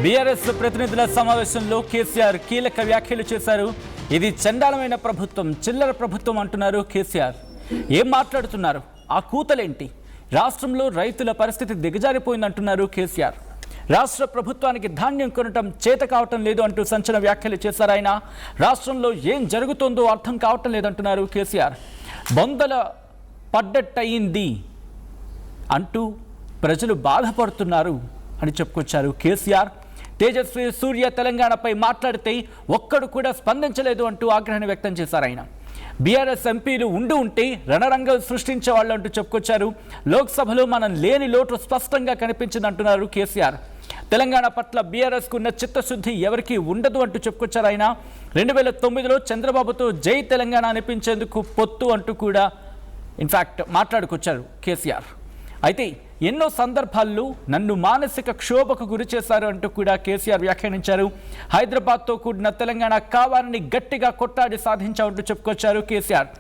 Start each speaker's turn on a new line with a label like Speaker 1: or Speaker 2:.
Speaker 1: BRS ప్రతినిధుల సమావేశంలో కేసీఆర్ కీలక వ్యాఖ్యలు చేశారు. ఇది చండాలమైన ప్రభుత్వం, చిల్లర ప్రభుత్వం అంటున్నారు కేసీఆర్. ఏం మాట్లాడుతున్నారు? ఆ కూతలేంటి? రాష్ట్రంలో రైతుల పరిస్థితి దిగజారిపోయిందంటున్నారు కేసీఆర్. రాష్ట్ర ప్రభుత్వానికి ధాన్యం కొనటం చేత కావటం లేదు అంటూ సంచలన వ్యాఖ్యలు చేశారు ఆయన. రాష్ట్రంలో ఏం జరుగుతుందో అర్థం కావటం లేదంటున్నారు కేసీఆర్. బొందల పడ్డట్టయింది అంటూ ప్రజలు బాధపడుతున్నారు అని చెప్పుకొచ్చారు కేసీఆర్. తేజస్వి సూర్య తెలంగాణపై మాట్లాడితే ఒక్కడు కూడా స్పందించలేదు అంటూ ఆగ్రహాన్ని వ్యక్తం చేశారు ఆయన. బీఆర్ఎస్ ఎంపీలు ఉంటే రణరంగం సృష్టించే వాళ్ళు అంటూ చెప్పుకొచ్చారు. లోక్సభలో మనం లేని లోటు స్పష్టంగా కనిపించిందంటున్నారు కేసీఆర్. తెలంగాణ పట్ల బీఆర్ఎస్కు ఉన్న చిత్తశుద్ధి ఎవరికీ ఉండదు అంటూ చెప్పుకొచ్చారు ఆయన. 2009లో చంద్రబాబుతో జై తెలంగాణ అనిపించేందుకు పొత్తు అంటూ కూడా ఇన్ఫ్యాక్ట్ మాట్లాడుకొచ్చారు కేసీఆర్. అయితే ఎన్నో సందర్భాల్లో నన్ను మానసిక క్షోభకు గురి చేశారు అంటూ కూడా కేసీఆర్ వ్యాఖ్యానించారు. హైదరాబాద్తో కూడిన తెలంగాణ కావాలని గట్టిగా కొట్టాడి సాధించామంటూ చెప్పుకొచ్చారు కేసీఆర్.